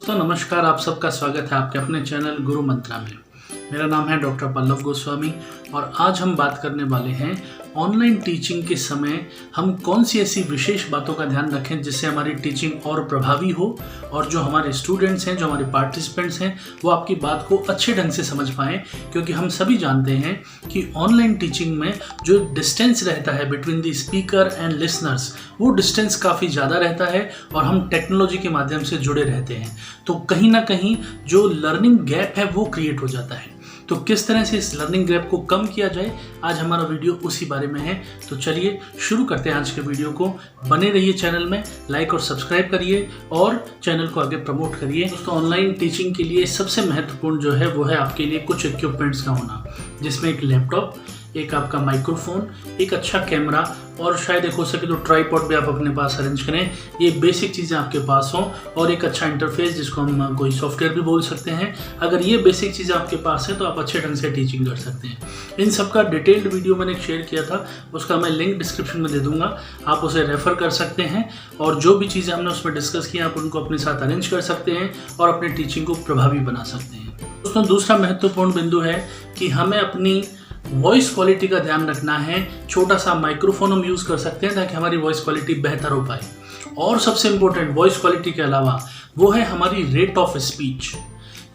तो नमस्कार, आप सबका स्वागत है आपके अपने चैनल गुरु मंत्रा में। मेरा नाम है डॉक्टर पल्लव गोस्वामी और आज हम बात करने वाले हैं ऑनलाइन टीचिंग के समय हम कौन सी ऐसी विशेष बातों का ध्यान रखें जिससे हमारी टीचिंग और प्रभावी हो और जो हमारे स्टूडेंट्स हैं, जो हमारे पार्टिसिपेंट्स हैं, वो आपकी बात को अच्छे ढंग से समझ पाएँ। क्योंकि हम सभी जानते हैं कि ऑनलाइन टीचिंग में जो डिस्टेंस रहता है between the speaker and listeners, वो डिस्टेंस काफ़ी ज़्यादा रहता है और हम टेक्नोलॉजी के माध्यम से जुड़े रहते हैं। तो कहीं ना कहीं जो लर्निंग गैप है वो क्रिएट हो जाता है। तो किस तरह से इस लर्निंग गैप को कम किया जाए, आज हमारा वीडियो उसी बारे में है। तो चलिए शुरू करते हैं आज के वीडियो को। बने रहिए चैनल में, लाइक और सब्सक्राइब करिए और चैनल को आगे प्रमोट करिए। दोस्तों, ऑनलाइन टीचिंग के लिए सबसे महत्वपूर्ण जो है वो है आपके लिए कुछ इक्विपमेंट्स का होना, जिसमें एक लैपटॉप, एक आपका माइक्रोफोन, एक अच्छा कैमरा और शायद एक हो सके तो ट्राइपॉड भी आप अपने पास अरेंज करें। ये बेसिक चीज़ें आपके पास हों और एक अच्छा इंटरफेस जिसको हम कोई सॉफ्टवेयर भी बोल सकते हैं। अगर ये बेसिक चीज़ें आपके पास है तो आप अच्छे ढंग से टीचिंग कर सकते हैं। इन सब का डिटेल्ड वीडियो मैंने शेयर किया था, उसका मैं लिंक डिस्क्रिप्शन में दे दूंगा, आप उसे रेफ़र कर सकते हैं और जो भी चीज़ें हमने उसमें डिस्कस की आप उनको अपने साथ अरेंज कर सकते हैं और अपनी टीचिंग को प्रभावी बना सकते हैं। दोस्तों, दूसरा महत्वपूर्ण बिंदु है कि हमें अपनी वॉइस क्वालिटी का ध्यान रखना है। छोटा सा माइक्रोफोन हम यूज़ कर सकते हैं ताकि हमारी वॉइस क्वालिटी बेहतर हो पाए। और सबसे इम्पोर्टेंट वॉइस क्वालिटी के अलावा वो है हमारी रेट ऑफ स्पीच।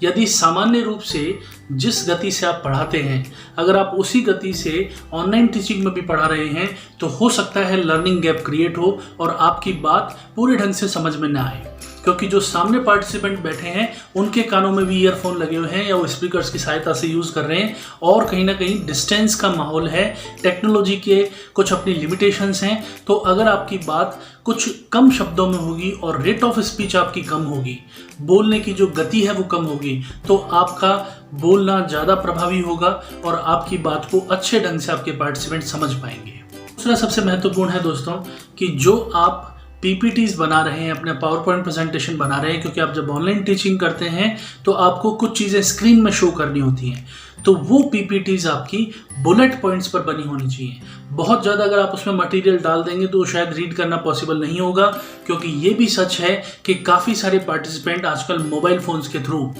यदि सामान्य रूप से जिस गति से आप पढ़ाते हैं, अगर आप उसी गति से ऑनलाइन टीचिंग में भी पढ़ा रहे हैं तो हो सकता है लर्निंग गैप क्रिएट हो और आपकी बात पूरे ढंग से समझ में ना आए। क्योंकि जो सामने पार्टिसिपेंट बैठे हैं उनके कानों में भी ईयरफोन लगे हुए हैं या वो स्पीकर्स की सहायता से यूज़ कर रहे हैं और कहीं ना कहीं डिस्टेंस का माहौल है, टेक्नोलॉजी के कुछ अपनी लिमिटेशंस हैं। तो अगर आपकी बात कुछ कम शब्दों में होगी और रेट ऑफ स्पीच आपकी कम होगी, बोलने की जो गति है वो कम होगी, तो आपका बोलना ज़्यादा प्रभावी होगा और आपकी बात को अच्छे ढंग से आपके पार्टिसिपेंट समझ पाएंगे। दूसरा सबसे महत्वपूर्ण है दोस्तों कि जो आप पीपीटीज बना रहे हैं, अपने पावर पॉइंट प्रेजेंटेशन बना रहे हैं, क्योंकि आप जब ऑनलाइन टीचिंग करते हैं तो आपको कुछ चीज़ें स्क्रीन में शो करनी होती हैं, तो वो पीपीटीज आपकी बुलेट पॉइंट्स पर बनी होनी चाहिए। बहुत ज़्यादा अगर आप उसमें मटेरियल डाल देंगे तो शायद रीड करना पॉसिबल नहीं होगा, क्योंकि ये भी सच है कि काफ़ी सारे पार्टिसिपेंट आजकल मोबाइल फ़ोन्स के थ्रू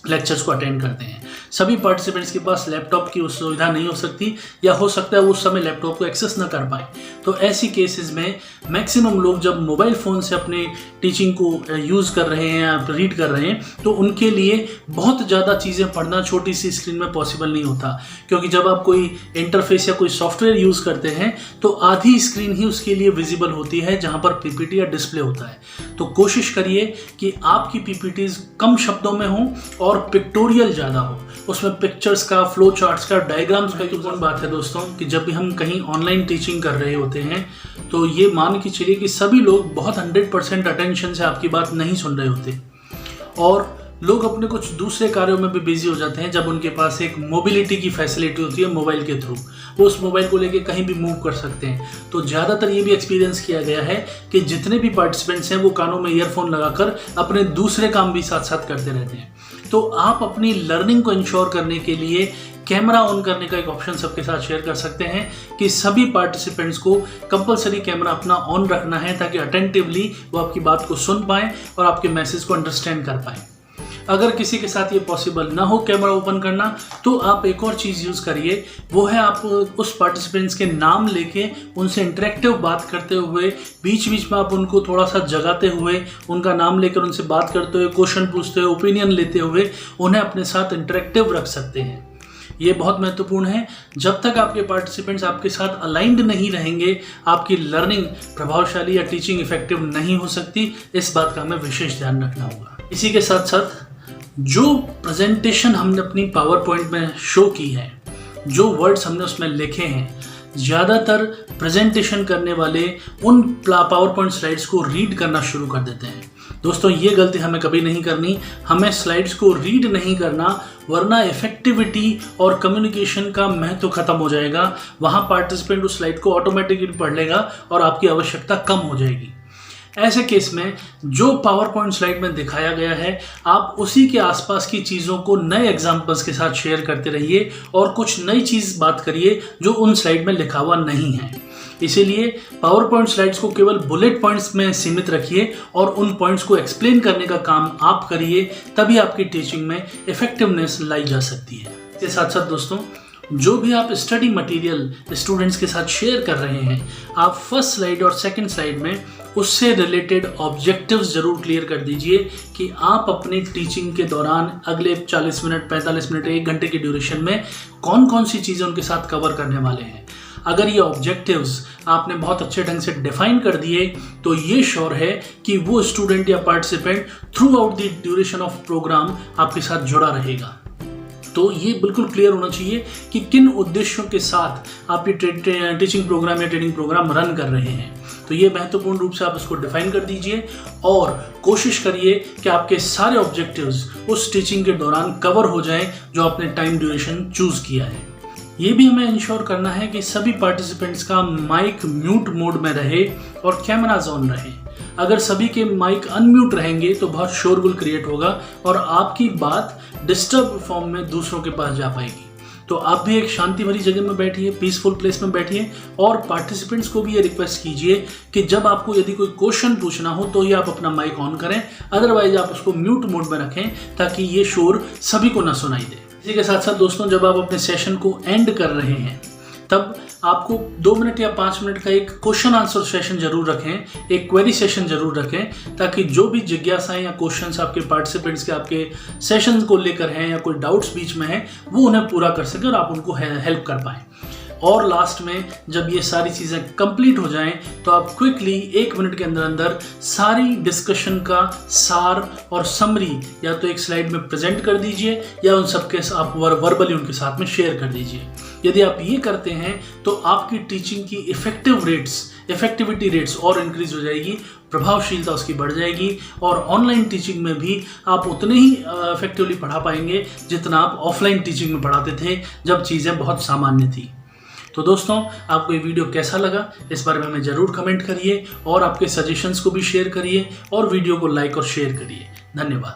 लेक्चर्स को अटेंड करते हैं। सभी पार्टिसिपेंट्स के पास लैपटॉप की उस सुविधा नहीं हो सकती या हो सकता है वो उस समय लैपटॉप को एक्सेस ना कर पाए। तो ऐसी केसेस में मैक्सिमम लोग जब मोबाइल फ़ोन से अपने टीचिंग को यूज़ कर रहे हैं या रीड कर रहे हैं तो उनके लिए बहुत ज़्यादा चीज़ें पढ़ना छोटी सी स्क्रीन में पॉसिबल नहीं होता। क्योंकि जब आप कोई इंटरफेस या कोई सॉफ्टवेयर यूज़ करते हैं तो आधी स्क्रीन ही उसके लिए विजिबल होती है जहाँ पर पीपीटी या डिस्प्ले होता है। तो कोशिश करिए कि आपकी पीपीटीज कम शब्दों में हों और पिक्टोरियल ज़्यादा हो, उसमें पिक्चर्स का, फ्लो चार्ट्स का, डायग्राम्स का। महत्वपूर्ण बात है दोस्तों कि जब भी हम कहीं ऑनलाइन टीचिंग कर रहे होते हैं तो ये मान के चलिए कि सभी लोग बहुत 100% अटेंशन से आपकी बात नहीं सुन रहे होते और लोग अपने कुछ दूसरे कार्यों में भी बिजी हो जाते हैं। जब उनके पास एक मोबिलिटी की फैसिलिटी होती है मोबाइल के थ्रू, वो उस मोबाइल को लेके कहीं भी मूव कर सकते हैं। तो ज़्यादातर ये भी एक्सपीरियंस किया गया है कि जितने भी पार्टिसिपेंट्स हैं वो कानों में ईयरफोन लगाकर अपने दूसरे काम भी साथ साथ करते रहते हैं। तो आप अपनी लर्निंग को इंश्योर करने के लिए कैमरा ऑन करने का एक ऑप्शन सबके साथ शेयर कर सकते हैं कि सभी पार्टिसिपेंट्स को कंपलसरी कैमरा अपना ऑन रखना है ताकि अटेंटिवली वो आपकी बात को सुन पाएँ और आपके मैसेज को अंडरस्टैंड कर पाएँ। अगर किसी के साथ ये पॉसिबल ना हो कैमरा ओपन करना तो आप एक और चीज़ यूज़ करिए, वो है आप उस पार्टिसिपेंट्स के नाम लेके उनसे इंटरेक्टिव बात करते हुए बीच बीच में आप उनको थोड़ा सा जगाते हुए उनका नाम लेकर उनसे बात करते हुए, क्वेश्चन पूछते हुए, ओपिनियन लेते हुए उन्हें अपने साथ इंटरेक्टिव रख सकते हैं। ये बहुत महत्वपूर्ण है। जब तक आपके पार्टिसिपेंट्स आपके साथ अलाइंड नहीं रहेंगे आपकी लर्निंग प्रभावशाली या टीचिंग इफेक्टिव नहीं हो सकती। इस बात का हमें विशेष ध्यान रखना होगा। इसी के साथ साथ जो प्रेजेंटेशन हमने अपनी पावर पॉइंट में शो की है, जो वर्ड्स हमने उसमें लिखे हैं, ज़्यादातर प्रेजेंटेशन करने वाले उन पावर पॉइंट स्लाइड्स को रीड करना शुरू कर देते हैं। दोस्तों, ये गलती हमें कभी नहीं करनी। हमें स्लाइड्स को रीड नहीं करना, वरना इफेक्टिविटी और कम्युनिकेशन का महत्व खत्म हो जाएगा। वहाँ पार्टिसिपेंट उस स्लाइड को ऑटोमेटिकली पढ़ लेगा और आपकी आवश्यकता कम हो जाएगी। ऐसे केस में जो पावर पॉइंट स्लाइड में दिखाया गया है आप उसी के आसपास की चीज़ों को नए एग्जाम्पल्स के साथ शेयर करते रहिए और कुछ नई चीज़ बात करिए जो उन स्लाइड में लिखा हुआ नहीं है। इसीलिए पावर पॉइंट स्लाइड्स को केवल बुलेट पॉइंट्स में सीमित रखिए और उन पॉइंट्स को एक्सप्लेन करने का काम आप करिए, तभी आपकी टीचिंग में इफेक्टिवनेस लाई जा सकती है। इसके साथ साथ दोस्तों, जो भी आप स्टडी मटेरियल स्टूडेंट्स के साथ शेयर कर रहे हैं, आप फर्स्ट स्लाइड और सेकंड स्लाइड में उससे रिलेटेड ऑब्जेक्टिव्स जरूर क्लियर कर दीजिए कि आप अपनी टीचिंग के दौरान अगले 40 मिनट, 45 मिनट, 1 घंटे की ड्यूरेशन में कौन कौन सी चीज़ें उनके साथ कवर करने वाले हैं। अगर ये ऑब्जेक्टिव्स आपने बहुत अच्छे ढंग से डिफाइन कर दिए तो ये श्योर है कि वो स्टूडेंट या participant throughout the duration of programme आपके साथ जुड़ा रहेगा। तो ये बिल्कुल क्लियर होना चाहिए कि किन उद्देश्यों के साथ आप ये टीचिंग प्रोग्राम या ट्रेनिंग प्रोग्राम रन कर रहे हैं। तो ये महत्वपूर्ण रूप से आप इसको डिफाइन कर दीजिए और कोशिश करिए कि आपके सारे ऑब्जेक्टिव्स उस टीचिंग के दौरान कवर हो जाएं जो आपने टाइम ड्यूरेशन चूज किया है। ये भी हमें इंश्योर करना है कि सभी पार्टिसिपेंट्स का माइक म्यूट मोड में रहे और कैमराज ऑन रहे। अगर सभी के माइक अनम्यूट रहेंगे तो बहुत शोरगुल क्रिएट होगा और आपकी बात डिस्टर्ब फॉर्म में दूसरों के पास जा पाएगी। तो आप भी एक शांति भरी जगह में बैठिए, पीसफुल प्लेस में बैठिए और पार्टिसिपेंट्स को भी ये रिक्वेस्ट कीजिए कि जब आपको यदि कोई क्वेश्चन पूछना हो तो ही आप अपना माइक ऑन करें, अदरवाइज आप उसको म्यूट मोड में रखें ताकि ये शोर सभी को ना सुनाई दे। इसी के साथ साथ दोस्तों, जब आप अपने सेशन को एंड कर रहे हैं तब आपको 2 मिनट या 5 मिनट का एक क्वेश्चन आंसर सेशन जरूर रखें, एक क्वेरी सेशन जरूर रखें, ताकि जो भी जिज्ञासाएं या क्वेश्चंस आपके पार्टिसिपेंट्स के आपके सेशंस को लेकर हैं या कोई डाउट्स बीच में हैं, वो उन्हें पूरा कर सके और आप उनको हेल्प कर पाएं। और लास्ट में जब ये सारी चीज़ें कंप्लीट हो जाएं तो आप क्विकली 1 मिनट के अंदर अंदर सारी डिस्कशन का सार और समरी या तो एक स्लाइड में प्रेजेंट कर दीजिए या उन सबके आप वर्बली उनके साथ में शेयर कर दीजिए। यदि आप ये करते हैं तो आपकी टीचिंग की इफेक्टिविटी रेट्स और इंक्रीज हो जाएगी, प्रभावशीलता उसकी बढ़ जाएगी और ऑनलाइन टीचिंग में भी आप उतने ही इफेक्टिवली पढ़ा पाएंगे जितना आप ऑफलाइन टीचिंग में पढ़ाते थे जब चीज़ें बहुत सामान्य थी। तो दोस्तों, आपको ये वीडियो कैसा लगा इस बारे में हमें ज़रूर कमेंट करिए और आपके सजेशंस को भी शेयर करिए और वीडियो को लाइक और शेयर करिए। धन्यवाद।